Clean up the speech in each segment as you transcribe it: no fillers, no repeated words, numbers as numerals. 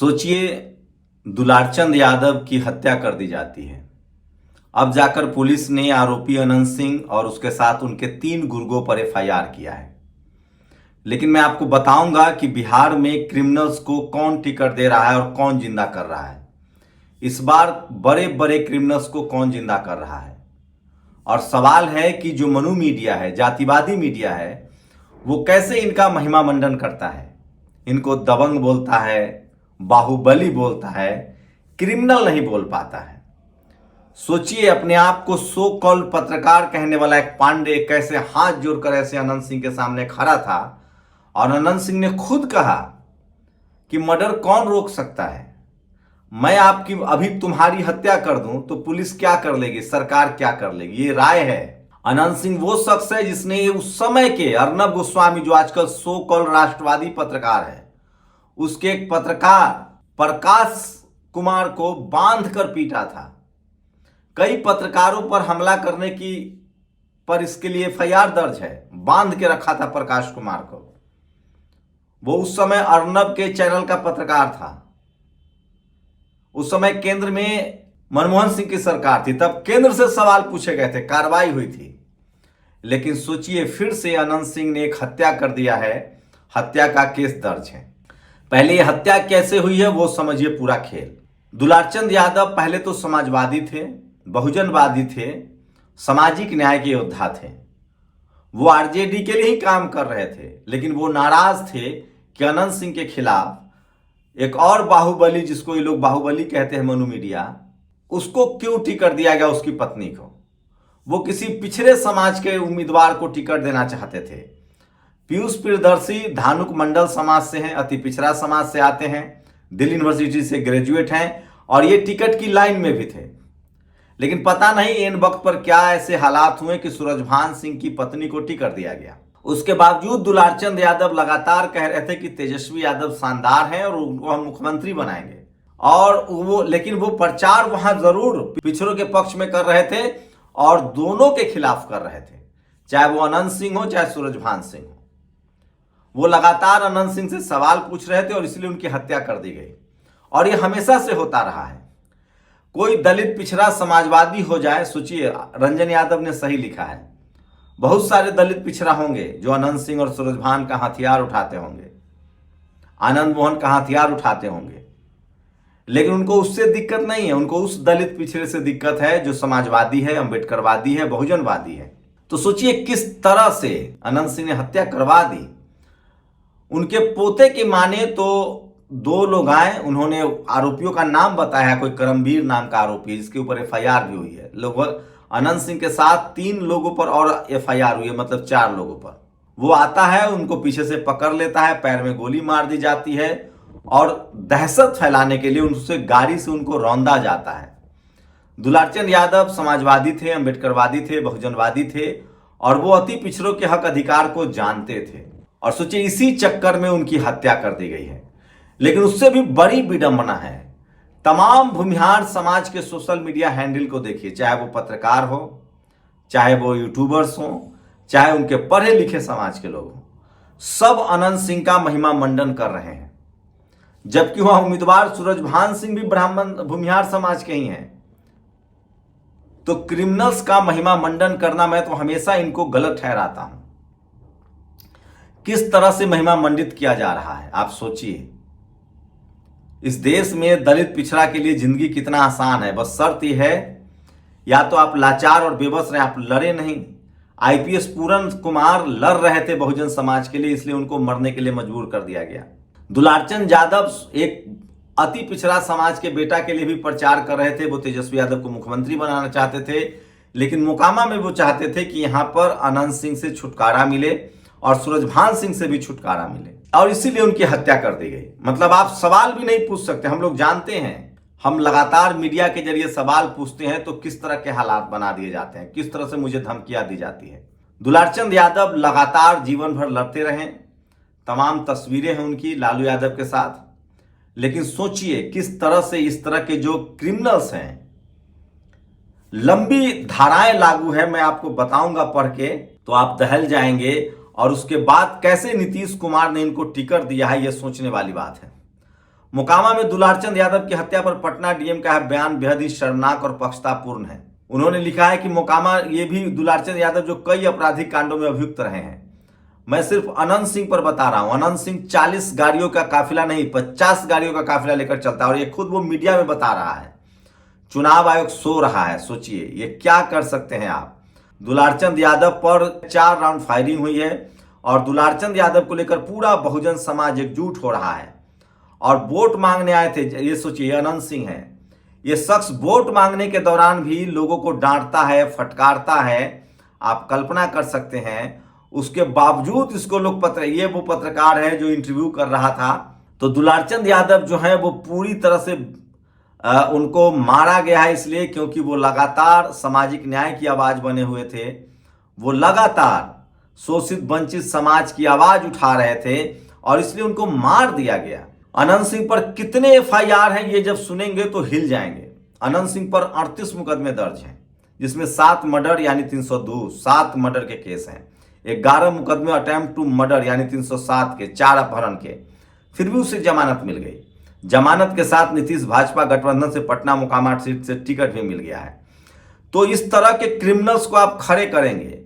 सोचिए, दुलारचंद यादव की हत्या कर दी जाती है। अब जाकर पुलिस ने आरोपी अनंत सिंह और उसके साथ उनके 3 गुर्गों पर एफआईआर किया है। लेकिन मैं आपको बताऊंगा कि बिहार में क्रिमिनल्स को कौन टिकट दे रहा है और कौन जिंदा कर रहा है। इस बार बड़े बड़े क्रिमिनल्स को कौन जिंदा कर रहा है। और सवाल है कि जो मनु मीडिया है, जातिवादी मीडिया है, वो कैसे इनका महिमा मंडन करता है। इनको दबंग बोलता है, बाहुबली बोलता है, क्रिमिनल नहीं बोल पाता है। सोचिए, अपने आप को सो कॉल्ड पत्रकार कहने वाला एक पांडे कैसे हाथ जोड़कर ऐसे अनंत सिंह के सामने खड़ा था और अनंत सिंह ने खुद कहा कि मर्डर कौन रोक सकता है। मैं आपकी अभी तुम्हारी हत्या कर दूं तो पुलिस क्या कर लेगी, सरकार क्या कर लेगी, ये राय है। अनंत सिंह वो शख्स है जिसने उस समय के अर्नब गोस्वामी, जो आजकल सो कॉल्ड राष्ट्रवादी पत्रकार है, उसके एक पत्रकार प्रकाश कुमार को बांध कर पीटा था। कई पत्रकारों पर हमला करने की पर इसके लिए एफआईआर दर्ज है। बांध के रखा था प्रकाश कुमार को। वो उस समय अर्नब के चैनल का पत्रकार था। उस समय केंद्र में मनमोहन सिंह की सरकार थी, तब केंद्र से सवाल पूछे गए थे, कार्रवाई हुई थी। लेकिन सोचिए, फिर से अनंत सिंह ने एक हत्या कर दिया है, हत्या का केस दर्ज है। पहले ये हत्या कैसे हुई है वो समझिए पूरा खेल। दुलारचंद यादव पहले तो समाजवादी थे, बहुजनवादी थे, सामाजिक न्याय के योद्धा थे। वो आरजेडी के लिए ही काम कर रहे थे। लेकिन वो नाराज थे कि अनंत सिंह के खिलाफ एक और बाहुबली, जिसको ये लोग बाहुबली कहते हैं मनु मीडिया, उसको क्यों टिकट दिया गया, उसकी पत्नी को। वो किसी पिछड़े समाज के उम्मीदवार को टिकट देना चाहते थे। पीयूष प्रियदर्शी धानुक मंडल समाज से हैं, अति पिछड़ा समाज से आते हैं, दिल्ली यूनिवर्सिटी से ग्रेजुएट हैं और ये टिकट की लाइन में भी थे। लेकिन पता नहीं इन वक्त पर क्या ऐसे हालात हुए कि सूरजभान सिंह की पत्नी को टिकट दिया गया। उसके बावजूद दुलारचंद यादव लगातार कह रहे थे कि तेजस्वी यादव शानदार हैं और उनको हम मुख्यमंत्री बनाएंगे। और लेकिन वो प्रचार वहां जरूर पिछड़ों के पक्ष में कर रहे थे और दोनों के खिलाफ कर रहे थे, चाहे वो अनंत सिंह हो चाहे सूरजभान सिंह हो। वो लगातार अनंत सिंह से सवाल पूछ रहे थे और इसलिए उनकी हत्या कर दी गई। और ये हमेशा से होता रहा है। कोई दलित पिछड़ा समाजवादी हो जाए, सोचिए, रंजन यादव ने सही लिखा है, बहुत सारे दलित पिछड़ा होंगे जो अनंत सिंह और सूरजभान का हथियार उठाते होंगे, आनंद मोहन का हथियार उठाते होंगे। लेकिन उनको उससे दिक्कत नहीं है, उनको उस दलित पिछड़े से दिक्कत है जो समाजवादी है, अंबेडकरवादी है, बहुजनवादी है। तो सोचिए किस तरह से अनंत सिंह ने हत्या करवा दी। उनके पोते की माने तो 2 लोग आए, उन्होंने आरोपियों का नाम बताया है। कोई करमवीर नाम का आरोपी है जिसके ऊपर एफआईआर भी हुई है। लगभग अनंत सिंह के साथ 3 लोगों पर और एफआईआर हुई है, मतलब 4 लोगों पर। वो आता है, उनको पीछे से पकड़ लेता है, पैर में गोली मार दी जाती है और दहशत फैलाने के लिए उनसे गाड़ी से उनको रौंदा जाता है। दुलारचंद यादव समाजवादी थे, अंबेडकरवादी थे, बहुजनवादी थे और वो अति पिछड़ों के हक अधिकार को जानते थे। और सोचिए, इसी चक्कर में उनकी हत्या कर दी गई है। लेकिन उससे भी बड़ी विडंबना है, तमाम भूमिहार समाज के सोशल मीडिया हैंडल को देखिए, चाहे वो पत्रकार हो, चाहे वो यूट्यूबर्स हो, चाहे उनके पढ़े लिखे समाज के लोग हो, सब अनंत सिंह का महिमा मंडन कर रहे हैं। जबकि वह उम्मीदवार सूरजभान सिंह भी ब्राह्मण भूमिहार समाज के ही हैं। तो क्रिमिनल्स का महिमा मंडन करना मैं तो हमेशा इनको गलत ठहराता हूं। किस तरह से महिमा मंडित किया जा रहा है आप सोचिए। इस देश में दलित पिछड़ा के लिए जिंदगी कितना आसान है। बस शर्त यह है, या तो आप लाचार और बेबस रहे, आप लड़े नहीं। आईपीएस पूरन कुमार लड़ रहे थे बहुजन समाज के लिए, इसलिए उनको मरने के लिए मजबूर कर दिया गया। दुलारचंद यादव एक अति पिछड़ा समाज के बेटा के लिए भी प्रचार कर रहे थे। वो तेजस्वी यादव को मुख्यमंत्री बनाना चाहते थे। लेकिन मोकामा में वो चाहते थे कि यहां पर अनंत सिंह से छुटकारा मिले और सूरजभान सिंह से भी छुटकारा मिले, और इसीलिए उनकी हत्या कर दी गई। मतलब आप सवाल भी नहीं पूछ सकते। हम लोग जानते हैं, हम लगातार मीडिया के जरिए सवाल पूछते हैं तो किस तरह के हालात बना दिए जाते हैं, किस तरह से मुझे धमकियां दी जाती है। दुलारचंद यादव लगातार जीवन भर लड़ते रहे, तमाम तस्वीरें हैं उनकी लालू यादव के साथ। लेकिन सोचिए किस तरह से इस तरह के जो क्रिमिनल्स हैं, लंबी धाराएं लागू है, मैं आपको बताऊंगा पढ़ के तो आप दहल जाएंगे। और उसके बाद कैसे नीतीश कुमार ने इनको टिकट दिया है, यह सोचने वाली बात है। मोकामा में दुलारचंद यादव की हत्या पर पटना डीएम का बयान बेहद ही शर्मनाक और पक्षतापूर्ण है। उन्होंने लिखा है कि मोकामा ये भी दुलारचंद यादव जो कई आपराधिक कांडों में अभियुक्त रहे हैं। मैं सिर्फ अनंत सिंह पर बता रहा हूं। अनंत सिंह 40 गाड़ियों का काफिला नहीं 50 गाड़ियों का काफिला लेकर चलता है और ये खुद वो मीडिया में बता रहा है। चुनाव आयोग सो रहा है। सोचिए ये क्या कर सकते हैं आप। दुलारचंद यादव पर 4 राउंड फायरिंग हुई है और दुलारचंद यादव को लेकर पूरा बहुजन समाज एकजुट हो रहा है और वोट मांगने आए थे। ये सोचिए अनंत सिंह है, ये शख्स वोट मांगने के दौरान भी लोगों को डांटता है, फटकारता है। आप कल्पना कर सकते हैं। उसके बावजूद इसको लोग ये वो पत्रकार है जो इंटरव्यू कर रहा था। तो दुलारचंद यादव जो है वो पूरी तरह से उनको मारा गया है इसलिए क्योंकि वो लगातार सामाजिक न्याय की आवाज बने हुए थे। वो लगातार शोषित वंचित समाज की आवाज उठा रहे थे और इसलिए उनको मार दिया गया। अनंत सिंह पर कितने एफआईआर हैं ये जब सुनेंगे तो हिल जाएंगे। अनंत सिंह पर 38 मुकदमे दर्ज हैं जिसमें 7 मर्डर यानी 302 7 मर्डर के केस हैं, 11 मुकदमे अटेम्प्ट टू मर्डर यानी 307 के, 4 अपहरण के। फिर भी उसे जमानत मिल गई। जमानत के साथ नीतीश भाजपा गठबंधन से पटना मोकामा सीट से टिकट भी मिल गया है। तो इस तरह के क्रिमिनल्स को आप खड़े करेंगे।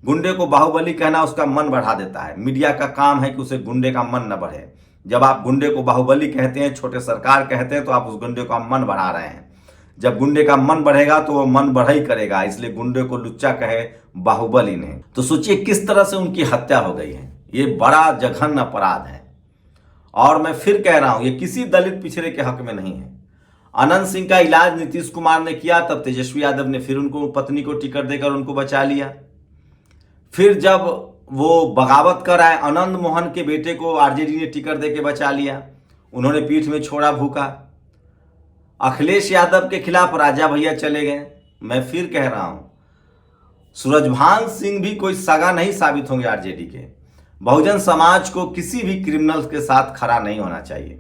गुंडे को बाहुबली कहना उसका मन बढ़ा देता है। मीडिया का काम है कि उसे गुंडे का मन न बढ़े। जब आप गुंडे को बाहुबली कहते हैं, छोटे सरकार कहते हैं, तो आप उस गुंडे का मन बढ़ा रहे हैं। जब गुंडे का मन बढ़ेगा तो वो मन बढ़ा ही करेगा, इसलिए गुंडे को लुच्चा कहे बाहुबली ने। तो सोचिए किस तरह से उनकी हत्या हो गई है। ये बड़ा जघन्य अपराध है और मैं फिर कह रहा हूं ये किसी दलित पिछड़े के हक में नहीं है। अनंत सिंह का इलाज नीतीश कुमार ने किया, तब तेजस्वी यादव ने फिर उनको पत्नी को टिकट देकर उनको बचा लिया। फिर जब वो बगावत कर आए, आनंद मोहन के बेटे को आरजेडी ने टिकट देके बचा लिया। उन्होंने पीठ में छोड़ा भूखा। अखिलेश यादव के खिलाफ राजा भैया चले गए। मैं फिर कह रहा हूं सूरजभान सिंह भी कोई सगा नहीं साबित होंगे आरजेडी के। बहुजन समाज को किसी भी क्रिमिनल के साथ खड़ा नहीं होना चाहिए।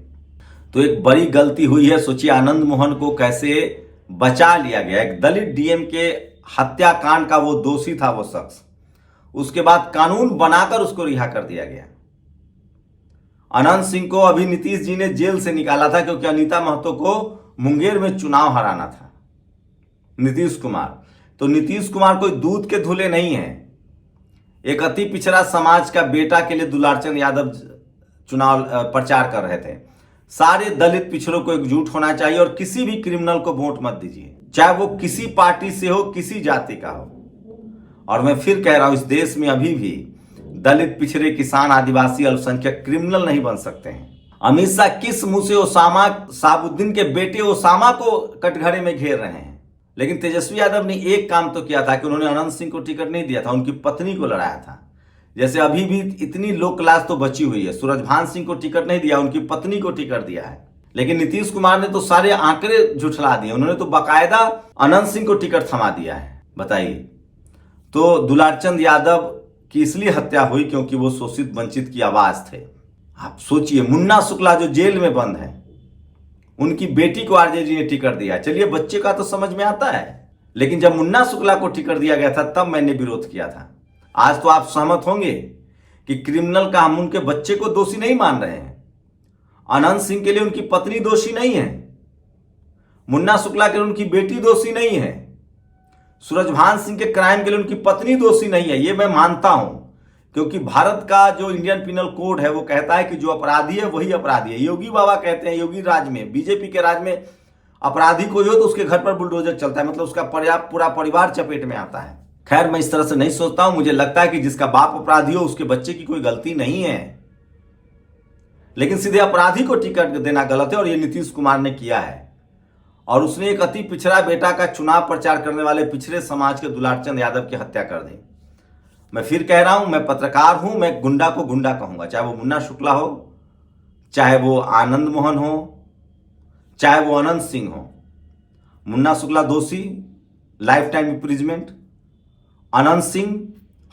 तो एक बड़ी गलती हुई है। सोचिए आनंद मोहन को कैसे बचा लिया गया। एक दलित डीएम के हत्याकांड का वो दोषी था वो शख्स, उसके बाद कानून बनाकर उसको रिहा कर दिया गया। अनंत सिंह को अभी नीतीश जी ने जेल से निकाला था क्योंकि अनीता महतो को मुंगेर में चुनाव हराना था नीतीश कुमार। तो नीतीश कुमार कोई दूध के धुले नहीं है। एक अति पिछड़ा समाज का बेटा के लिए दुलारचंद यादव चुनाव प्रचार कर रहे थे। सारे दलित पिछड़ों को एकजुट होना चाहिए और किसी भी क्रिमिनल को वोट मत दीजिए, चाहे वो किसी पार्टी से हो, किसी जाति का हो। और मैं फिर कह रहा हूं इस देश में अभी भी दलित पिछड़े किसान आदिवासी अल्पसंख्यक क्रिमिनल नहीं बन सकते हैं। अमित शाह किस मुंह से ओसामा साबुद्दीन के बेटे ओसामा को कटघरे में घेर रहे हैं। लेकिन तेजस्वी यादव ने एक काम तो किया था कि उन्होंने अनंत सिंह को टिकट नहीं दिया था, उनकी पत्नी को लड़ाया था। जैसे अभी भी इतनी लो क्लास तो बची हुई है। सूरजभान सिंह को टिकट नहीं दिया, उनकी पत्नी को टिकट दिया है। लेकिन नीतीश कुमार ने तो सारे आंकड़े झुठला दिए। उन्होंने तो बाकायदा अनंत सिंह को टिकट थमा दिया है। बताइए। तो दुलारचंद यादव की इसलिए हत्या हुई क्योंकि वो शोषित वंचित की आवाज थे। आप सोचिए मुन्ना शुक्ला जो जेल में बंद है, उनकी बेटी को आरजेडी ने टिकट दिया। चलिए बच्चे का तो समझ में आता है, लेकिन जब मुन्ना शुक्ला को टिकट दिया गया था तब मैंने विरोध किया था। आज तो आप सहमत होंगे कि क्रिमिनल का हम उनके बच्चे को दोषी नहीं मान रहे हैं। अनंत सिंह के लिए उनकी पत्नी दोषी नहीं है, मुन्ना शुक्ला के लिए उनकी बेटी दोषी नहीं है, सूरजभान सिंह के क्राइम के लिए उनकी पत्नी दोषी नहीं है। ये मैं मानता हूं क्योंकि भारत का जो इंडियन पिनल कोड है वो कहता है कि जो अपराधी है वही अपराधी है। योगी बाबा कहते हैं, योगी राज में, बीजेपी के राज में अपराधी कोई हो तो उसके घर पर बुलडोजर चलता है, मतलब उसका पूरा परिवार चपेट में आता है। खैर मैं इस तरह से नहीं सोचता हूं। मुझे लगता है कि जिसका बाप अपराधी हो उसके बच्चे की कोई गलती नहीं है, लेकिन सीधे अपराधी को टिकट देना गलत है और ये नीतीश कुमार ने किया है। और उसने एक अति पिछड़ा बेटा का चुनाव प्रचार करने वाले पिछड़े समाज के दुलारचंद यादव की हत्या कर दी। मैं फिर कह रहा हूं, मैं पत्रकार हूं, मैं गुंडा को गुंडा कहूंगा, चाहे वो मुन्ना शुक्ला हो, चाहे वो आनंद मोहन हो, चाहे वो अनंत सिंह हो। मुन्ना शुक्ला दोषी, life time imprisonment. Anant Singh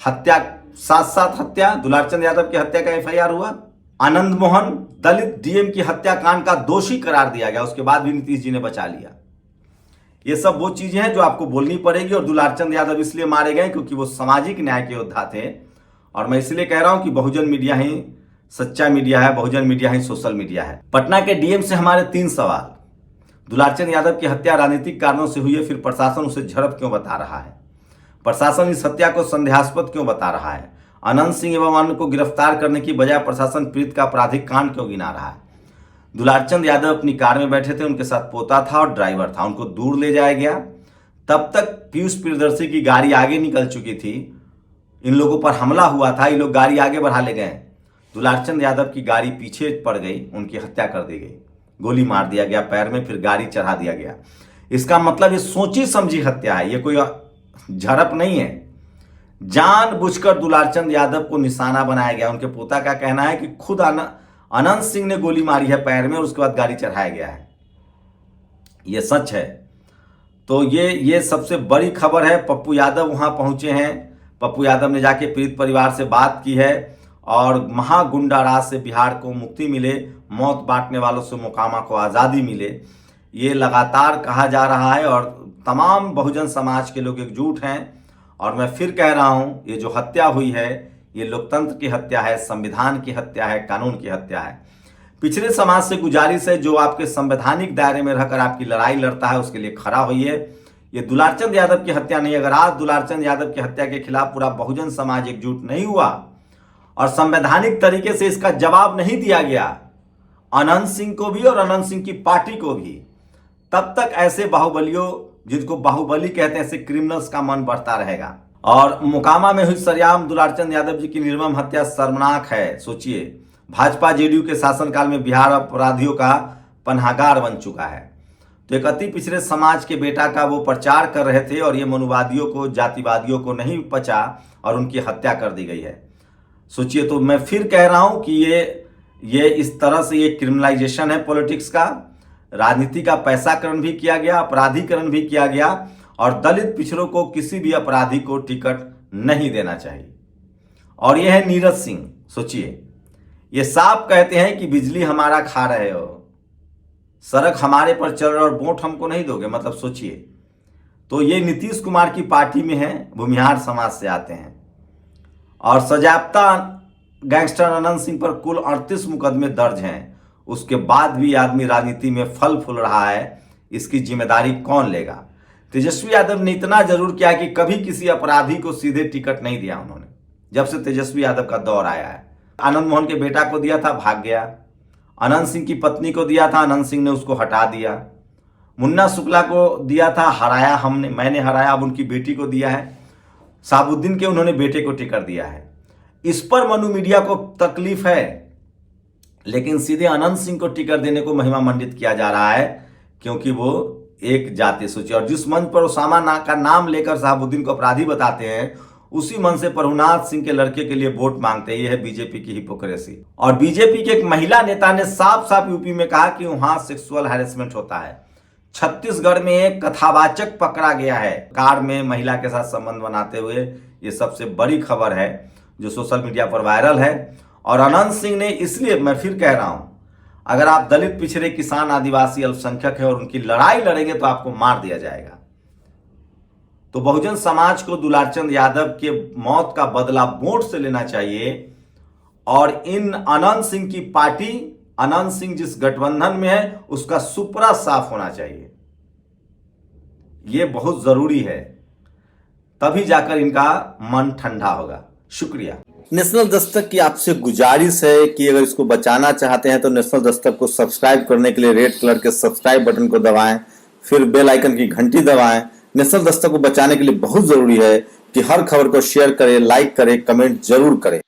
हत्या, साथ साथ हत्या, दुलारचंद यादव की हत्या का एफआईआर हुआ। आनंद मोहन दलित डीएम की हत्याकांड का दोषी करार दिया गया, उसके बाद भी नीतीश जी ने बचा लिया। ये सब वो चीजें हैं जो आपको बोलनी पड़ेगी। और दुलारचंद यादव इसलिए मारे गए क्योंकि वो सामाजिक न्याय के योद्धा थे। और मैं इसलिए कह रहा हूं कि बहुजन मीडिया ही सच्चा मीडिया है, बहुजन मीडिया है, सोशल मीडिया है। पटना के डीएम से हमारे 3 सवाल। दुलारचंद यादव की हत्या राजनीतिक कारणों से हुई है, फिर प्रशासन उसे झड़प क्यों बता रहा है? प्रशासन इस हत्या को संदेहास्पद क्यों बता रहा है? अनंत सिंह एवं अन्य को गिरफ्तार करने की बजाय प्रशासन पीड़ित का आपराधिक कांड क्यों गिना रहा है? दुलारचंद यादव अपनी कार में बैठे थे, उनके साथ पोता था और ड्राइवर था, उनको दूर ले जाया गया। तब तक पीयूष प्रियदर्शी की गाड़ी आगे निकल चुकी थी, इन लोगों पर हमला हुआ था, ये लोग गाड़ी आगे बढ़ा ले गए। दुलारचंद यादव की गाड़ी पीछे पड़ गई, उनकी हत्या कर दी गई, गोली मार दिया गया पैर में, फिर गाड़ी चढ़ा दिया गया। इसका मतलब ये सोची समझी हत्या है, ये कोई झड़प नहीं है। जानबूझकर दुलारचंद यादव को निशाना बनाया गया। उनके पोता का कहना है कि खुद अनंत सिंह ने गोली मारी है पैर में और उसके बाद गाड़ी चढ़ाया गया है। ये सच है। तो ये सबसे बड़ी खबर है। पप्पू यादव वहां पहुंचे हैं। पप्पू यादव ने जाके पीड़ित परिवार से बात की है और महागुंडा राज से बिहार को मुक्ति मिले, मौत बांटने वालों से मोकामा को आज़ादी मिले, ये लगातार कहा जा रहा है और तमाम बहुजन समाज के लोग एकजुट हैं। और मैं फिर कह रहा हूं, ये जो हत्या हुई है ये लोकतंत्र की हत्या है, संविधान की हत्या है, कानून की हत्या है। पिछड़े समाज से गुजारिश है, जो आपके संवैधानिक दायरे में रहकर आपकी लड़ाई लड़ता है उसके लिए खड़ा होइए। ये दुलारचंद यादव की हत्या नहीं। अगर आज दुलारचंद यादव की हत्या के खिलाफ पूरा बहुजन समाज एकजुट नहीं हुआ और संवैधानिक तरीके से इसका जवाब नहीं दिया गया अनंत सिंह को भी और अनंत सिंह की पार्टी को भी, तब तक ऐसे बाहुबलियों, जिनको बाहुबली कहते हैं, ऐसे क्रिमिनल्स का मन बढ़ता रहेगा। और मोकामा में हुई सरेआम दुलारचंद यादव जी की निर्मम हत्या शर्मनाक है। सोचिए, भाजपा जेडीयू के शासनकाल में बिहार अपराधियों का पनाहगार बन चुका है। तो एक अति पिछड़े समाज के बेटा का वो प्रचार कर रहे थे और ये मनुवादियों को, जातिवादियों को नहीं पचा और उनकी हत्या कर दी गई है। सोचिए। तो मैं फिर कह रहा हूं कि ये इस तरह से ये क्रिमिनलाइजेशन है पॉलिटिक्स का। राजनीति का पैसाकरण भी किया गया, अपराधीकरण भी किया गया और दलित पिछड़ों को किसी भी अपराधी को टिकट नहीं देना चाहिए। और यह है नीरज सिंह। सोचिए, ये साफ कहते हैं कि बिजली हमारा खा रहे हो, सड़क हमारे पर चल रहे और वोट हमको नहीं दोगे। मतलब सोचिए। तो ये नीतीश कुमार की पार्टी में है, भूमिहार समाज से आते हैं और सजाप्ता गैंगस्टर अनंत सिंह पर कुल 38 मुकदमे दर्ज हैं। उसके बाद भी आदमी राजनीति में फल फूल रहा है, इसकी जिम्मेदारी कौन लेगा? तेजस्वी यादव ने इतना जरूर किया कि कभी किसी अपराधी को सीधे टिकट नहीं दिया उन्होंने। जब से तेजस्वी यादव का दौर आया है, आनंद मोहन के बेटा को दिया था, भाग गया। अनंत सिंह की पत्नी को दिया था, अनंत सिंह ने उसको हटा दिया। मुन्ना शुक्ला को दिया था, हराया मैंने हराया, अब उनकी बेटी को दिया है। साबुद्दीन के उन्होंने बेटे को टिकट दिया है। इस पर मनु मीडिया को तकलीफ है, लेकिन सीधे अनंत सिंह को टिकट देने को महिमा मंडित किया जा रहा है क्योंकि वो एक जाति सोचिए। और जिस मंच पर ओसामा का नाम लेकर साबुद्दीन को अपराधी बताते हैं, उसी मन से प्रभुनाथ सिंह के लड़के के लिए वोट मांगते हैं। यह है बीजेपी की हिपोक्रेसी। और बीजेपी के एक महिला नेता ने साफ साफ यूपी में कहा कि वहां सेक्सुअल हैरेसमेंट होता है। छत्तीसगढ़ में एक कथावाचक पकड़ा गया है कार में महिला के साथ संबंध बनाते हुए। ये सबसे बड़ी खबर है जो सोशल मीडिया पर वायरल है। और अनंत सिंह ने, इसलिए मैं फिर कह रहा हूं, अगर आप दलित, पिछड़े, किसान, आदिवासी, अल्पसंख्यक है और उनकी लड़ाई लड़ेंगे तो आपको मार दिया जाएगा। तो बहुजन समाज को दुलारचंद यादव के मौत का बदला वोट से लेना चाहिए और इन अनंत सिंह की पार्टी, अनंत सिंह जिस गठबंधन में है, उसका सुपड़ा साफ होना चाहिए। यह बहुत जरूरी है, तभी जाकर इनका मन ठंडा होगा। शुक्रिया। नेशनल दस्तक की आपसे गुजारिश है कि अगर इसको बचाना चाहते हैं तो नेशनल दस्तक को सब्सक्राइब करने के लिए रेड कलर के सब्सक्राइब बटन को दबाएं, फिर बेल आइकन की घंटी दबाएं। नेशनल दस्तक को बचाने के लिए बहुत जरूरी है कि हर खबर को शेयर करें, लाइक करें, कमेंट जरूर करें।